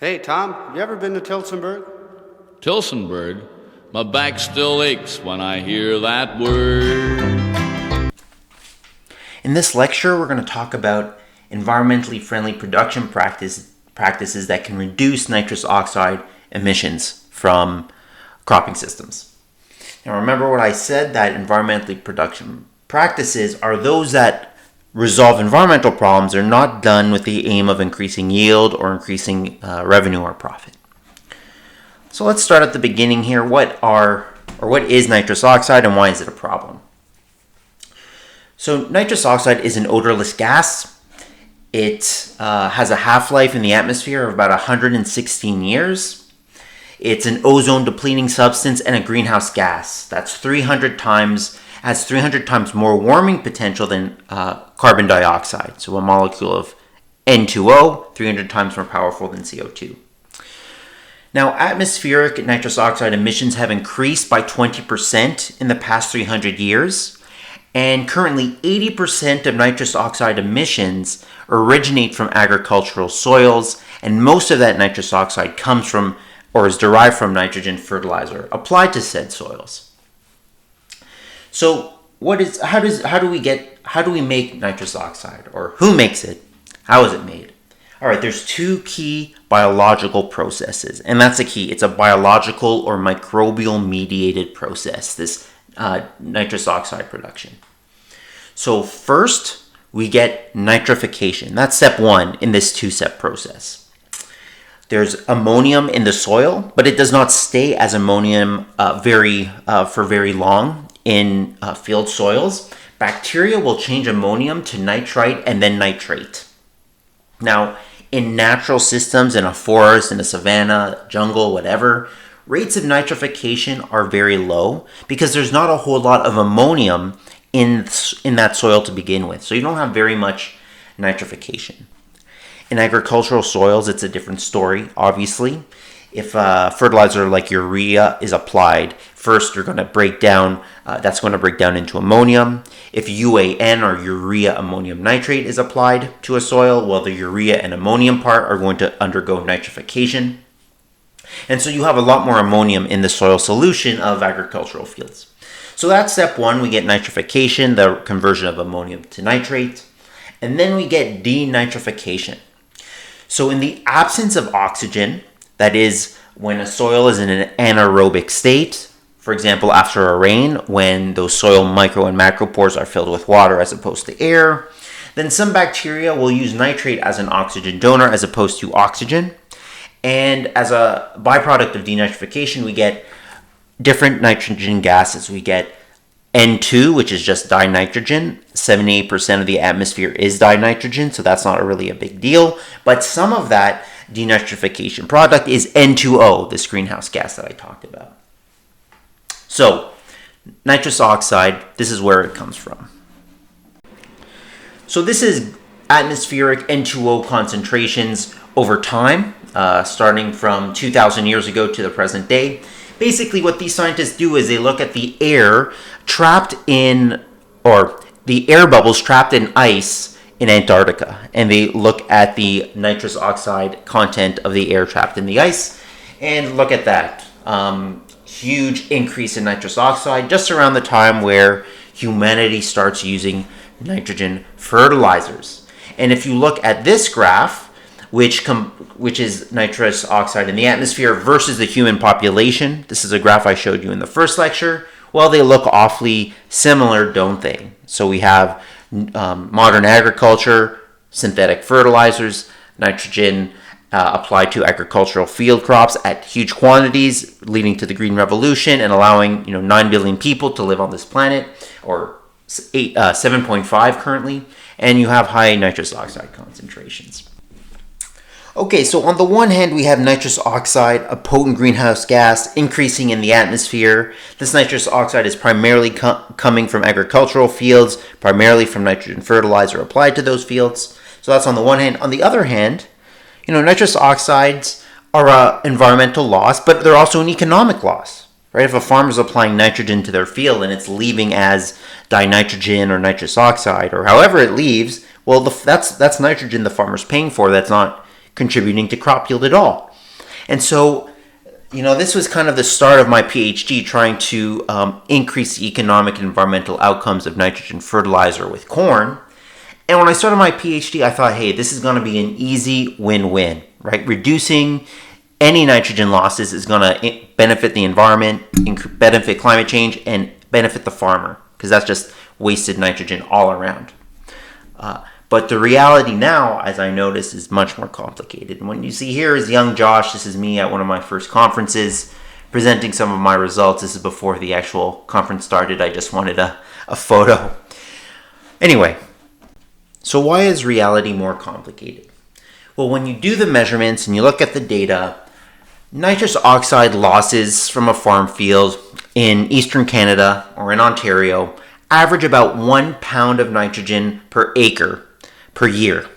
Hey, Tom, you ever been to Tilsonburg? Tilsonburg? My back still aches when I hear that word. In this lecture, we're going to talk about environmentally friendly production practices that can reduce nitrous oxide emissions from cropping systems. Now remember what I said, that environmentally production practices are those that resolve environmental problems. Are not done with the aim of increasing yield or increasing revenue or profit. So let's start at the beginning here. What is nitrous oxide and why is it a problem? So nitrous oxide is an odorless gas. It has a half-life in the atmosphere of about 116 years. It's an ozone-depleting substance and a greenhouse gas. That's 300 times more warming potential than carbon dioxide. So a molecule of N2O, 300 times more powerful than CO2. Now, atmospheric nitrous oxide emissions have increased by 20% in the past 300 years. And currently, 80% of nitrous oxide emissions originate from agricultural soils, and most of that nitrous oxide comes from or is derived from nitrogen fertilizer applied to said soils. So, how do we make nitrous oxide, or who makes it? How is it made? All right, there's two key biological processes, and that's the key. It's a biological or microbial mediated process, this nitrous oxide production. So first, we get nitrification. That's step one in this two-step process. There's ammonium in the soil, but it does not stay as ammonium for very long in field soils. Bacteria will change ammonium to nitrite and then nitrate. Now, in natural systems, in a forest, in a savanna, jungle, whatever, rates of nitrification are very low because there's not a whole lot of ammonium in that soil to begin with. So you don't have very much nitrification. In agricultural soils, it's a different story, obviously. If fertilizer like urea is applied, first that's going to break down into ammonium. If UAN or urea ammonium nitrate is applied to a soil, well, the urea and ammonium part are going to undergo nitrification. And so you have a lot more ammonium in the soil solution of agricultural fields. So that's step one. We get nitrification, the conversion of ammonium to nitrate. And then we get denitrification. So in the absence of oxygen, that is when a soil is in an anaerobic state, for example, after a rain, when those soil micro and macropores are filled with water as opposed to air, then some bacteria will use nitrate as an oxygen donor as opposed to oxygen. And as a byproduct of denitrification, we get different nitrogen gases. We get N2, which is just dinitrogen. 78% of the atmosphere is dinitrogen, so that's not really a big deal. But some of that denitrification product is N2O, this greenhouse gas that I talked about. So, nitrous oxide, this is where it comes from. So this is atmospheric N2O concentrations over time, starting from 2,000 years ago to the present day. Basically, what these scientists do is they look at the air the air bubbles trapped in ice in Antarctica, and they look at the nitrous oxide content of the air trapped in the ice, and look at that huge increase in nitrous oxide just around the time where humanity starts using nitrogen fertilizers. And if you look at this graph, which is nitrous oxide in the atmosphere versus the human population. This is a graph I showed you in the first lecture. Well, they look awfully similar, don't they? So we have modern agriculture, synthetic fertilizers, nitrogen applied to agricultural field crops at huge quantities, leading to the Green Revolution and allowing 9 billion people to live on this planet, or 7.5 currently, and you have high nitrous oxide concentrations. Okay, so on the one hand, we have nitrous oxide, a potent greenhouse gas increasing in the atmosphere. This nitrous oxide is primarily coming from agricultural fields, primarily from nitrogen fertilizer applied to those fields. So that's on the one hand. On the other hand, nitrous oxides are an environmental loss, but they're also an economic loss. Right? If a farmer is applying nitrogen to their field and it's leaving as dinitrogen or nitrous oxide, or however it leaves, well, that's nitrogen the farmer's paying for. That's not contributing to crop yield at all. And so, this was kind of the start of my PhD, trying to increase the economic and environmental outcomes of nitrogen fertilizer with corn. And when I started my PhD, I thought, hey, this is going to be an easy win-win, right? Reducing any nitrogen losses is going to benefit the environment, benefit climate change, and benefit the farmer, because that's just wasted nitrogen all around. But the reality now, as I noticed, is much more complicated. And what you see here is young Josh. This is me at one of my first conferences presenting some of my results. This is before the actual conference started. I just wanted a photo. Anyway, so why is reality more complicated? Well, when you do the measurements and you look at the data, nitrous oxide losses from a farm field in eastern Canada or in Ontario average about 1 pound of nitrogen per acre per year.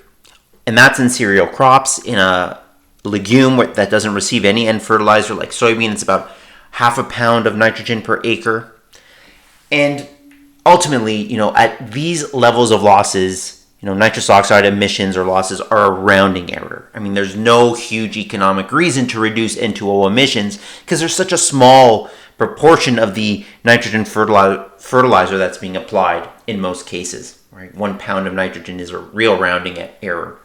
And that's in cereal crops. In a legume that doesn't receive any end fertilizer like soybean, it's about 0.5 pound of nitrogen per acre. And ultimately, at these levels of losses, nitrous oxide emissions or losses are a rounding error. I mean, there's no huge economic reason to reduce N2O emissions because there's such a small proportion of the nitrogen fertilizer that's being applied in most cases. Right? 1 pound of nitrogen is a real rounding error.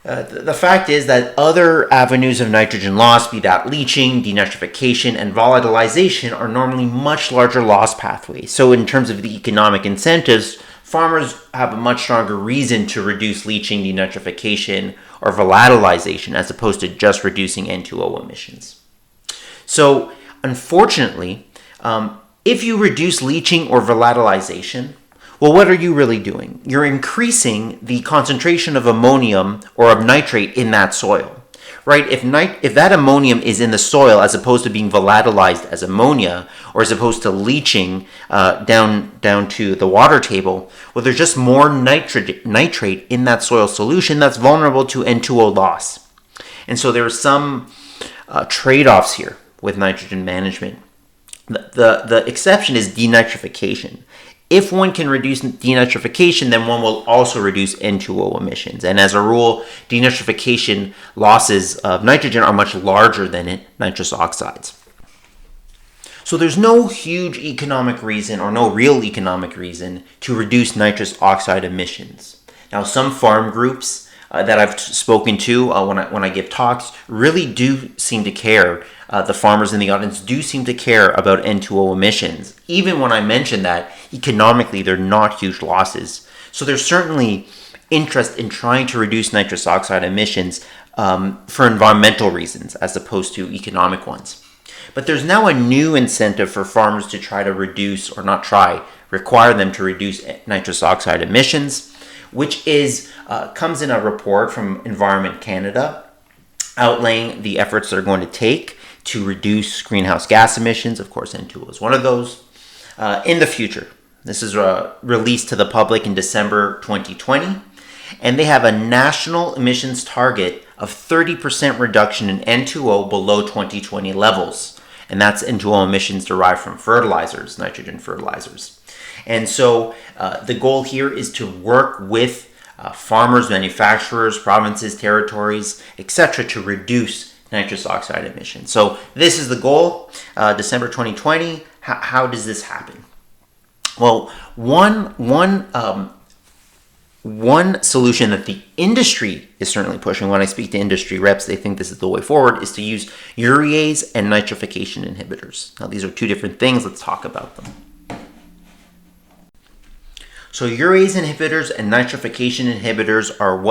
The fact is that other avenues of nitrogen loss, be that leaching, denitrification, and volatilization, are normally much larger loss pathways. So in terms of the economic incentives, farmers have a much stronger reason to reduce leaching, denitrification, or volatilization as opposed to just reducing N2O emissions. So unfortunately, if you reduce leaching or volatilization, well, what are you really doing? You're increasing the concentration of ammonium or of nitrate in that soil, right? If that ammonium is in the soil as opposed to being volatilized as ammonia or as opposed to leaching down to the water table, well, there's just more nitrate in that soil solution that's vulnerable to N2O loss. And so there are some trade-offs here with nitrogen management. The exception is denitrification. If one can reduce denitrification, then one will also reduce N2O emissions. And as a rule, denitrification losses of nitrogen are much larger than nitrous oxides. So there's no huge economic reason or no real economic reason to reduce nitrous oxide emissions. Now, some farm groups that I've spoken to when I give talks really do seem to care. The farmers in the audience do seem to care about N2O emissions, even when I mention that economically they're not huge losses. So there's certainly interest in trying to reduce nitrous oxide emissions for environmental reasons as opposed to economic ones. But there's now a new incentive for farmers to try to reduce, or not try, require them to reduce nitrous oxide emissions, which comes in a report from Environment Canada outlaying the efforts they're going to take to reduce greenhouse gas emissions. Of course, N2O is one of those. In the future, this is released to the public in December 2020, and they have a national emissions target of 30% reduction in N2O below 2020 levels. And that's N2O emissions derived from fertilizers, nitrogen fertilizers. And so the goal here is to work with farmers, manufacturers, provinces, territories, etc. to reduce nitrous oxide emissions. So this is the goal, December 2020. How does this happen? Well, one solution that the industry is certainly pushing, when I speak to industry reps, they think this is the way forward, is to use urease and nitrification inhibitors. Now, these are two different things. Let's talk about them. So urease inhibitors and nitrification inhibitors are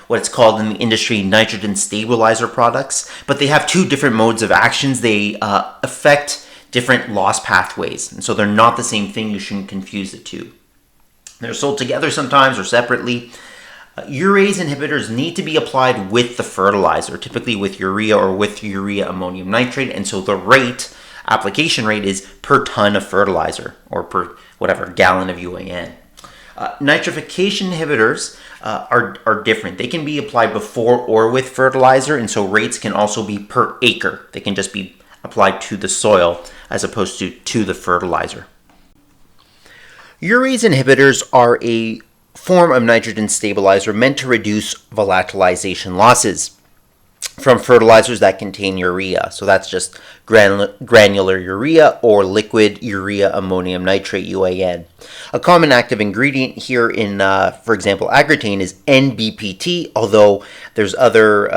what's called in the industry nitrogen stabilizer products, but they have two different modes of actions. They affect different loss pathways, and so they're not the same thing. You shouldn't confuse the two. They're sold together sometimes or separately. Urease inhibitors need to be applied with the fertilizer, typically with urea or with urea ammonium nitrate, and so the application rate is per ton of fertilizer or per whatever gallon of UAN. Nitrification inhibitors are different. They can be applied before or with fertilizer, and so rates can also be per acre. They can just be applied to the soil as opposed to the fertilizer. Urease inhibitors are a form of nitrogen stabilizer meant to reduce volatilization losses. from fertilizers that contain urea. So that's just granular urea or liquid urea ammonium nitrate, UAN. A common active ingredient here in, for example, agrotane is NBPT, although there's other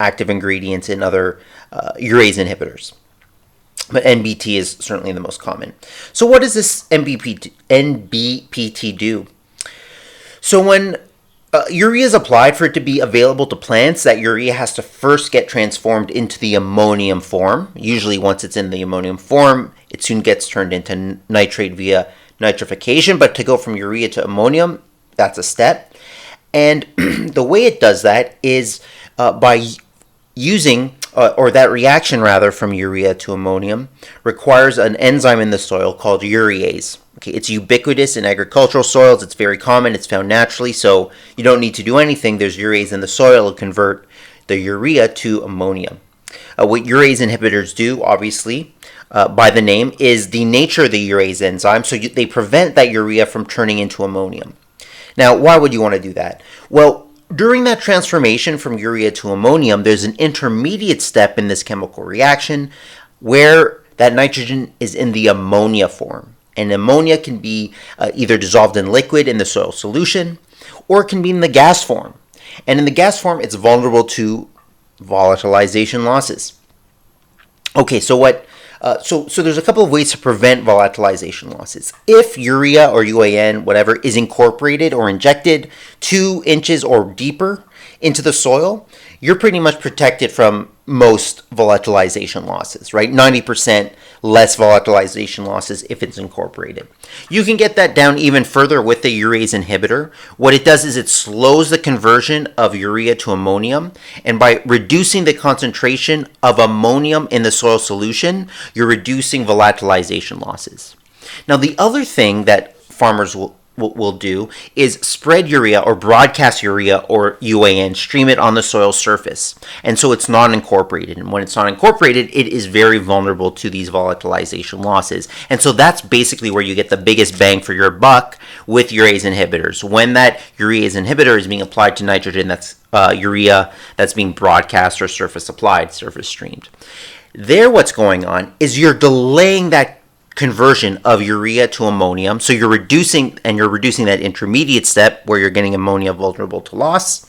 active ingredients in other urease inhibitors. But NBT is certainly the most common. So what does this NBPT do? So when urea is applied, for it to be available to plants, that urea has to first get transformed into the ammonium form. Usually once it's in the ammonium form, it soon gets turned into nitrate via nitrification. But to go from urea to ammonium, that's a step. And the way it does that is by using, or that reaction rather, from urea to ammonium requires an enzyme in the soil called urease. Okay, it's ubiquitous in agricultural soils. It's very common. It's found naturally, so you don't need to do anything. There's urease in the soil to convert the urea to ammonium. What urease inhibitors do, obviously, by the name, is denature the urease enzyme, so they prevent that urea from turning into ammonium. Now, why would you want to do that? Well, during that transformation from urea to ammonium, there's an intermediate step in this chemical reaction where that nitrogen is in the ammonia form. And ammonia can be either dissolved in liquid in the soil solution, or it can be in the gas form. And in the gas form, it's vulnerable to volatilization losses. Okay, so so there's a couple of ways to prevent volatilization losses. If urea or UAN, whatever, is incorporated or injected 2 inches or deeper into the soil, you're pretty much protected from most volatilization losses, right? 90% less volatilization losses if it's incorporated. You can get that down even further with the urease inhibitor. What it does is it slows the conversion of urea to ammonium, and by reducing the concentration of ammonium in the soil solution, you're reducing volatilization losses. Now, the other thing that farmers will do is spread urea or broadcast urea or UAN, stream it on the soil surface. And so it's non-incorporated. And when it's not-incorporated, it is very vulnerable to these volatilization losses. And so that's basically where you get the biggest bang for your buck with urease inhibitors. When that urease inhibitor is being applied to nitrogen, that's urea that's being broadcast or surface applied, surface streamed. There, what's going on is you're delaying that conversion of urea to ammonium, so you're reducing that intermediate step where you're getting ammonia vulnerable to loss.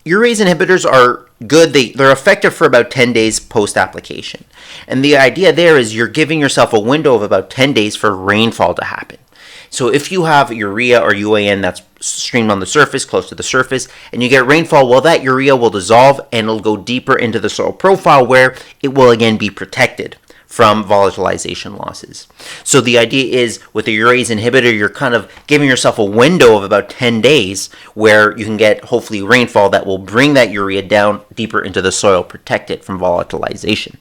Urease inhibitors are good. They're effective for about 10 days post-application. And the idea there is you're giving yourself a window of about 10 days for rainfall to happen. So if you have urea or UAN that's streamed on the surface, close to the surface, and you get rainfall, well, that urea will dissolve and it'll go deeper into the soil profile where it will again be protected from volatilization losses. So the idea is with a urease inhibitor, you're kind of giving yourself a window of about 10 days where you can get hopefully rainfall that will bring that urea down deeper into the soil, protect it from volatilization.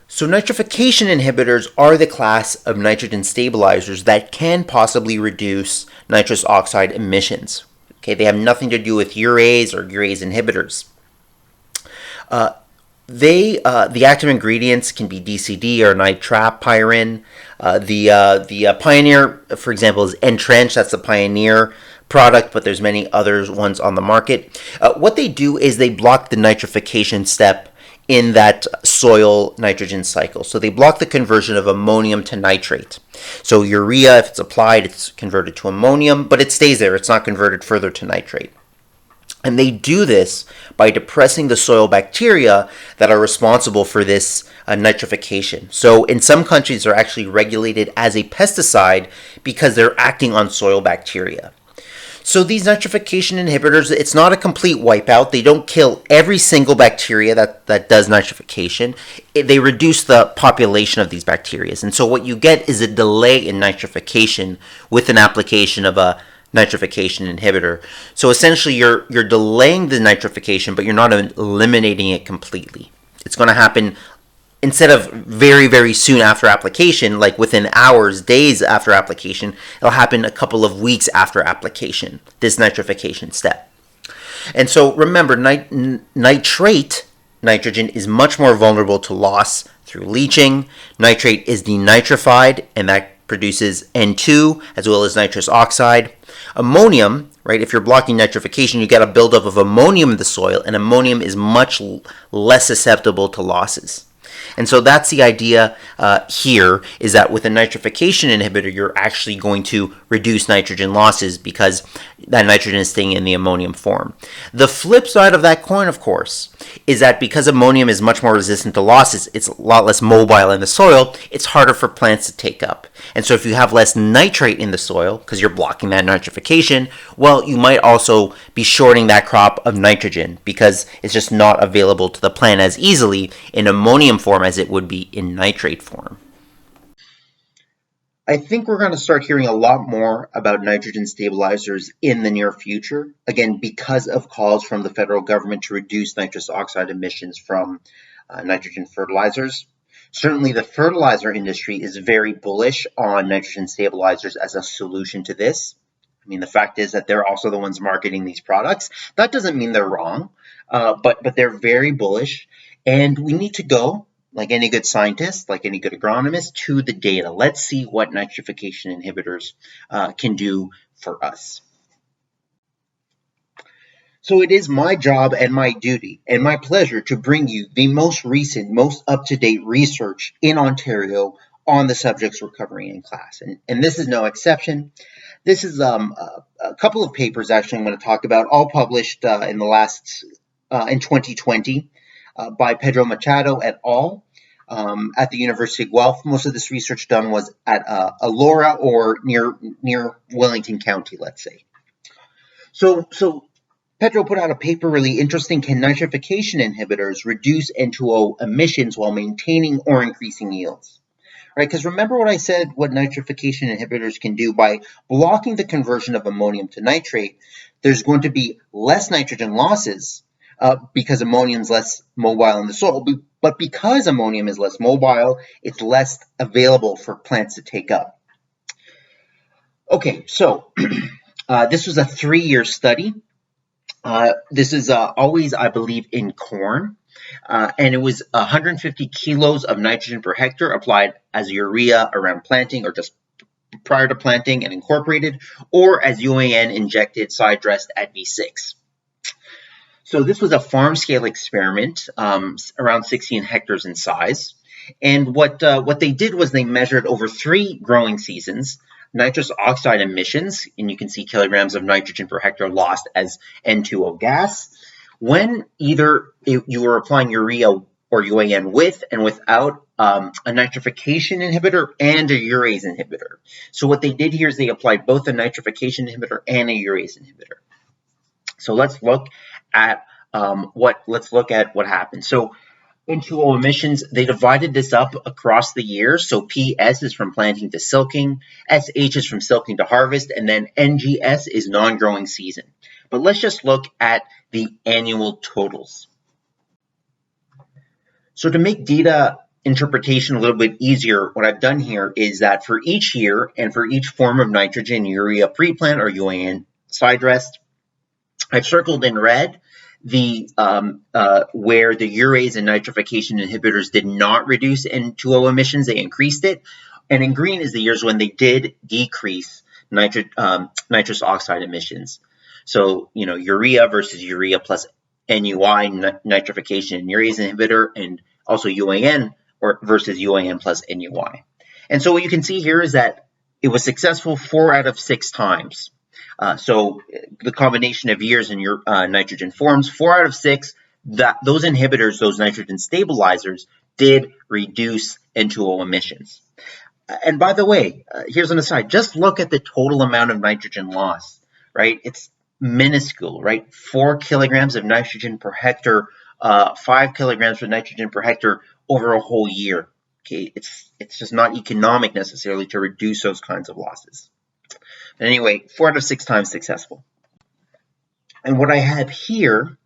So nitrification inhibitors are the class of nitrogen stabilizers that can possibly reduce nitrous oxide emissions. Okay, they have nothing to do with urease or urease inhibitors. The active ingredients can be DCD or nitropyrin. The Pioneer, for example, is Entrench. That's the Pioneer product, but there's many other ones on the market. What they do is they block the nitrification step in that soil nitrogen cycle. So they block the conversion of ammonium to nitrate. So urea, if it's applied, it's converted to ammonium, but it stays there. It's not converted further to nitrate. And they do this by depressing the soil bacteria that are responsible for this nitrification. So in some countries, they're actually regulated as a pesticide because they're acting on soil bacteria. So these nitrification inhibitors, it's not a complete wipeout. They don't kill every single bacteria that does nitrification. They reduce the population of these bacteria. And so what you get is a delay in nitrification with an application of a nitrification inhibitor. So essentially you're delaying the nitrification, but you're not eliminating it completely. It's going to happen instead of very, very soon after application, like within hours, days after application. It'll happen a couple of weeks after application, this nitrification step. And so remember, nitrate nitrogen is much more vulnerable to loss through leaching. Nitrate is denitrified, and that produces N2 as well as nitrous oxide. Ammonium, right, if you're blocking nitrification, you get a buildup of ammonium in the soil, and ammonium is much less susceptible to losses. And so that's the idea here, is that with a nitrification inhibitor, you're actually going to reduce nitrogen losses because that nitrogen is staying in the ammonium form. The flip side of that coin, of course, is that because ammonium is much more resistant to losses, it's a lot less mobile in the soil, it's harder for plants to take up. And so if you have less nitrate in the soil, because you're blocking that nitrification, well, you might also be shorting that crop of nitrogen because it's just not available to the plant as easily in ammonium form as it would be in nitrate form. I think we're going to start hearing a lot more about nitrogen stabilizers in the near future, again, because of calls from the federal government to reduce nitrous oxide emissions from nitrogen fertilizers. Certainly, the fertilizer industry is very bullish on nitrogen stabilizers as a solution to this. I mean, the fact is that they're also the ones marketing these products. That doesn't mean they're wrong, but they're very bullish, and we need to go, like any good scientist, like any good agronomist, to the data. Let's see what nitrification inhibitors can do for us. So it is my job and my duty and my pleasure to bring you the most recent, most up-to-date research in Ontario on the subjects we're covering in class. And this is no exception. This is a couple of papers actually I'm going to talk about, all published in 2020 by Pedro Machado et al. At the University of Guelph. Most of this research done was at Elora or near Wellington County, let's say. So Pedro put out a paper really interesting. Can nitrification inhibitors reduce N2O emissions while maintaining or increasing yields? Right, because remember what I said, what nitrification inhibitors can do by blocking the conversion of ammonium to nitrate. There's going to be less nitrogen losses because ammonium is less mobile in the soil. But because ammonium is less mobile, it's less available for plants to take up. Okay, so this was a 3-year study. This is always, I believe, in corn. And it was 150 kilos of nitrogen per hectare applied as urea around planting or just prior to planting and incorporated, or as UAN injected side dressed at V6. So this was a farm scale experiment, around 16 hectares in size. And what they did was they measured over 3 growing seasons nitrous oxide emissions, and you can see kilograms of nitrogen per hectare lost as N2O gas, when either you were applying urea or UAN with and without a nitrification inhibitor and a urease inhibitor. So what they did here is they applied both a nitrification inhibitor and a urease inhibitor. So let's look at what happened. So N2O emissions, they divided this up across the years. So PS is from planting to silking, SH is from silking to harvest, and then NGS is non-growing season. But let's just look at the annual totals. So to make data interpretation a little bit easier, what I've done here is that for each year and for each form of nitrogen, urea pre-plant or UAN side dressed, I've circled in red the where the urease and nitrification inhibitors did not reduce N2O emissions, they increased it. And in green is the years when they did decrease nitrous oxide emissions. So, urea versus urea plus NUI, nitrification and urease inhibitor, and also UAN versus UAN plus NUI. And so what you can see here is that it was successful 4 out of 6 times. So the combination of years and your nitrogen forms, 4 out of 6, those inhibitors, those nitrogen stabilizers, did reduce N2O emissions. And by the way, here's an aside, just look at the total amount of nitrogen loss, right? It's minuscule, right? 4 kilograms of nitrogen per hectare, 5 kilograms of nitrogen per hectare over a whole year. Okay, it's just not economic necessarily to reduce those kinds of losses. But anyway, 4 out of 6 times successful. And what I have here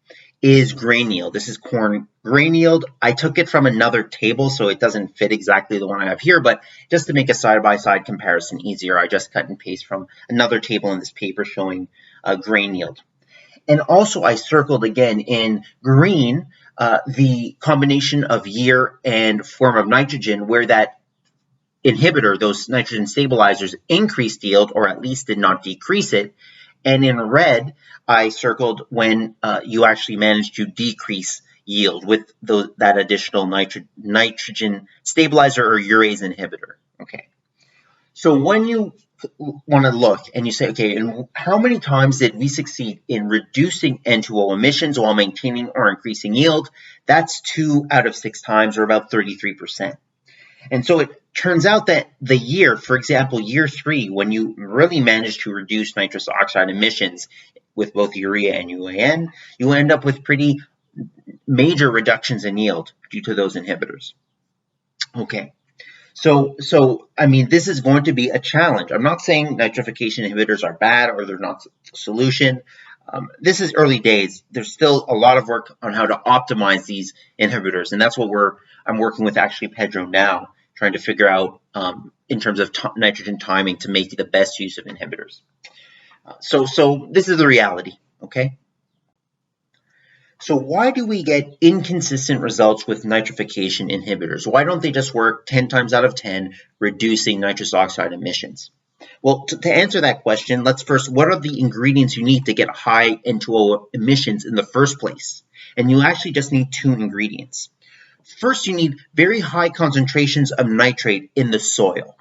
is grain yield. This is corn grain yield. I took it from another table, so it doesn't fit exactly the one I have here, but just to make a side-by-side comparison easier, I just cut and paste from another table in this paper showing grain yield. And also I circled again in green the combination of year and form of nitrogen where that inhibitor, those nitrogen stabilizers, increased yield or at least did not decrease it, And in red, I circled when you actually managed to decrease yield with that additional nitrogen stabilizer or urease inhibitor. Okay. So when you want to look and you say, okay, and how many times did we succeed in reducing N2O emissions while maintaining or increasing yield? That's 2 out of 6 times, or about 33%. And so it turns out that the year, for example, year 3, when you really manage to reduce nitrous oxide emissions with both urea and UAN, you end up with pretty major reductions in yield due to those inhibitors. Okay. So I mean, this is going to be a challenge. I'm not saying nitrification inhibitors are bad or they're not a solution. This is early days. There's still a lot of work on how to optimize these inhibitors, and that's what I'm working with actually Pedro now, trying to figure out in terms of nitrogen timing to make the best use of inhibitors. So this is the reality, okay? So why do we get inconsistent results with nitrification inhibitors? Why don't they just work 10 times out of 10, reducing nitrous oxide emissions? Well, to answer that question, let's first, what are the ingredients you need to get high N2O emissions in the first place? And you actually just need 2 ingredients. First, you need very high concentrations of nitrate in the soil.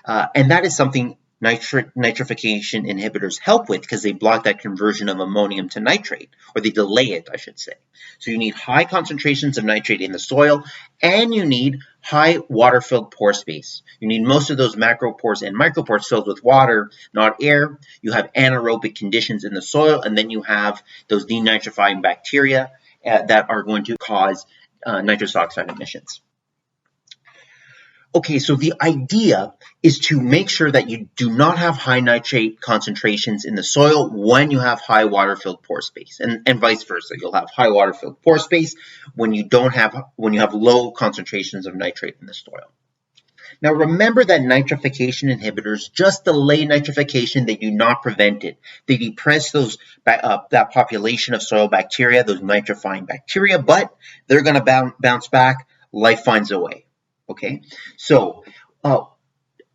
And that is something nitrification inhibitors help with, because they block that conversion of ammonium to nitrate, or they delay it, I should say. So you need high concentrations of nitrate in the soil, and you need high water-filled pore space. You need most of those macropores and micropores filled with water, not air. You have anaerobic conditions in the soil, and then you have those denitrifying bacteria that are going to cause nitrous oxide emissions. Okay, so the idea is to make sure that you do not have high nitrate concentrations in the soil when you have high water-filled pore space, and vice versa. You'll have high water-filled pore space when you have low concentrations of nitrate in the soil. Now remember that nitrification inhibitors just delay nitrification, they do not prevent it. They depress that population of soil bacteria, those nitrifying bacteria, but they're going to bounce back. Life finds a way. Okay, so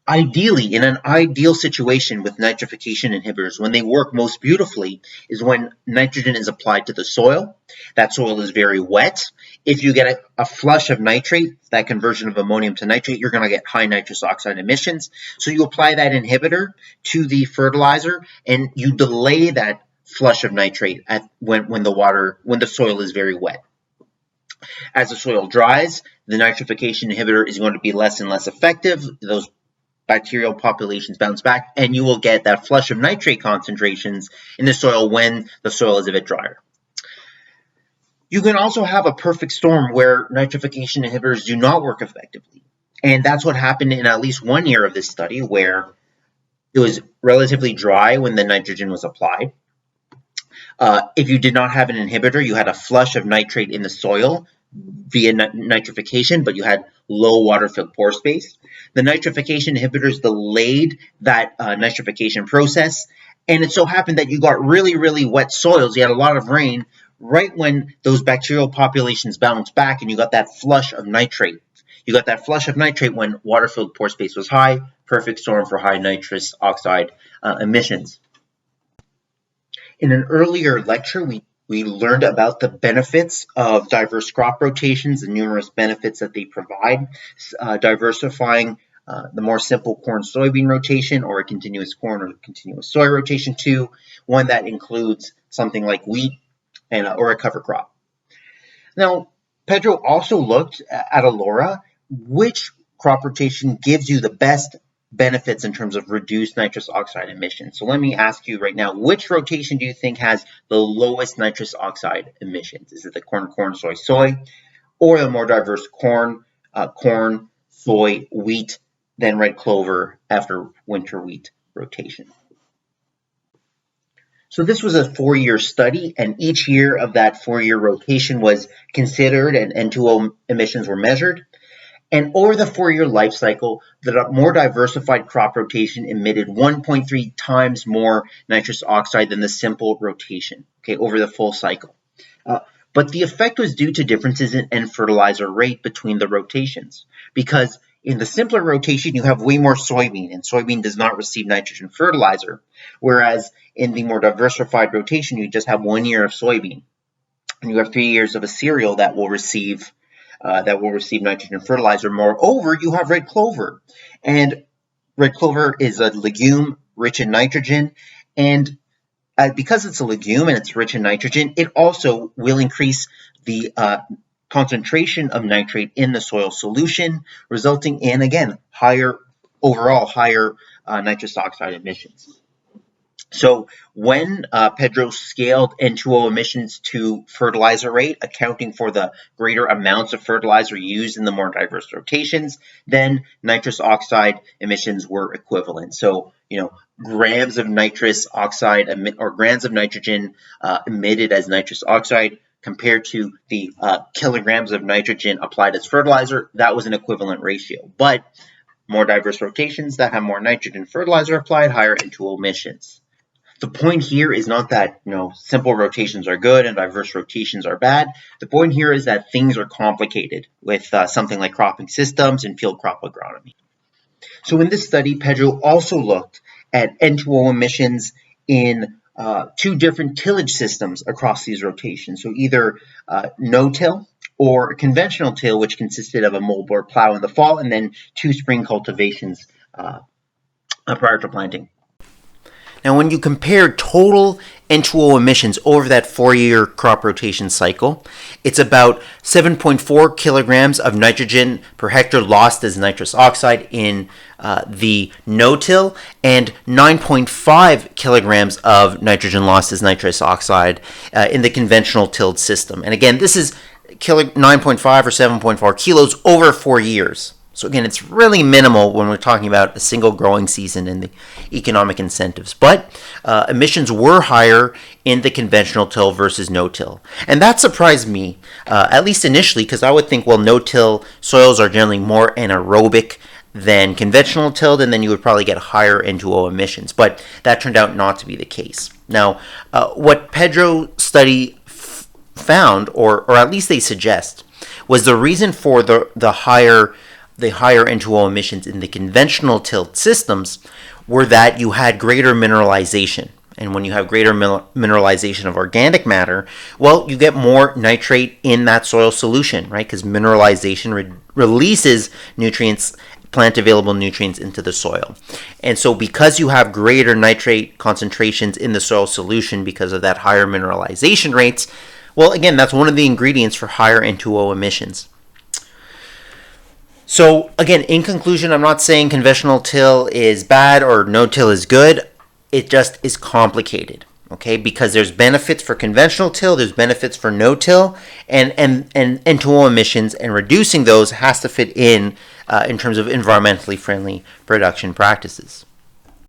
ideally, in an ideal situation with nitrification inhibitors, when they work most beautifully is when nitrogen is applied to the soil. That soil is very wet. If you get a flush of nitrate, that conversion of ammonium to nitrate, you're going to get high nitrous oxide emissions. So you apply that inhibitor to the fertilizer, and you delay that flush of nitrate when the soil is very wet. As the soil dries, the nitrification inhibitor is going to be less and less effective. Those bacterial populations bounce back, and you will get that flush of nitrate concentrations in the soil when the soil is a bit drier. You can also have a perfect storm where nitrification inhibitors do not work effectively. And that's what happened in at least one year of this study, where it was relatively dry when the nitrogen was applied. If you did not have an inhibitor, you had a flush of nitrate in the soil via nitrification, but you had low water-filled pore space. The nitrification inhibitors delayed that nitrification process, and it so happened that you got really, really wet soils. You had a lot of rain right when those bacterial populations bounced back, and you got that flush of nitrate. You got that flush of nitrate when water-filled pore space was high. Perfect storm for high nitrous oxide emissions. In an earlier lecture, we learned about the benefits of diverse crop rotations, the numerous benefits that they provide, diversifying the more simple corn-soybean rotation, or a continuous corn or continuous soy rotation, to one that includes something like wheat or a cover crop. Now, Pedro also looked at Alora, which crop rotation gives you the best benefits in terms of reduced nitrous oxide emissions. So let me ask you right now, which rotation do you think has the lowest nitrous oxide emissions? Is it the corn, soy, or the more diverse corn, soy, wheat, then red clover after winter wheat rotation? So this was a 4-year study, and each year of that 4-year rotation was considered, and N2O emissions were measured. And over the 4-year life cycle, the more diversified crop rotation emitted 1.3 times more nitrous oxide than the simple rotation, okay, over the full cycle. But the effect was due to differences in fertilizer rate between the rotations, because In the simpler rotation, you have way more soybean, and soybean does not receive nitrogen fertilizer, whereas in the more diversified rotation, you just have 1 year of soybean, and you have 3 years of a cereal that will receive nitrogen fertilizer. Moreover, you have red clover, and red clover is a legume rich in nitrogen, and because it's a legume and it's rich in nitrogen, it also will increase the concentration of nitrate in the soil solution, resulting in, again, higher nitrous oxide emissions. So when Pedro scaled N2O emissions to fertilizer rate, accounting for the greater amounts of fertilizer used in the more diverse rotations, then nitrous oxide emissions were equivalent. So, grams of nitrous oxide or grams of nitrogen emitted as nitrous oxide compared to the kilograms of nitrogen applied as fertilizer, that was an equivalent ratio. But more diverse rotations that have more nitrogen fertilizer applied, higher N2O emissions. The point here is not that simple rotations are good and diverse rotations are bad. The point here is that things are complicated with something like cropping systems and field crop agronomy. So in this study, Pedro also looked at N2O emissions in 2 different tillage systems across these rotations. So either no-till or a conventional till, which consisted of a moldboard plow in the fall and then 2 spring cultivations prior to planting. Now, when you compare total N2O emissions over that 4-year crop rotation cycle, it's about 7.4 kilograms of nitrogen per hectare lost as nitrous oxide in the no-till and 9.5 kilograms of nitrogen lost as nitrous oxide in the conventional tilled system. And again, this is 9.5 or 7.4 kilos over 4 years. So again, it's really minimal when we're talking about a single growing season and the economic incentives. But emissions were higher in the conventional till versus no-till. And that surprised me, at least initially, because I would think, well, no-till soils are generally more anaerobic than conventional tilled, and then you would probably get higher N2O emissions. But that turned out not to be the case. Now, what Pedro's study found, or at least they suggest, was the reason for the higher N2O emissions in the conventional tilled systems were that you had greater mineralization. And when you have greater mineralization of organic matter, well, you get more nitrate in that soil solution, right? Because mineralization releases nutrients, plant available nutrients into the soil. And so because you have greater nitrate concentrations in the soil solution because of that higher mineralization rates, well, again, that's one of the ingredients for higher N2O emissions. So again, in conclusion, I'm not saying conventional till is bad or no-till is good. It just is complicated, okay? Because there's benefits for conventional till, there's benefits for no-till, and N2O emissions, and reducing those has to fit in terms of environmentally friendly production practices.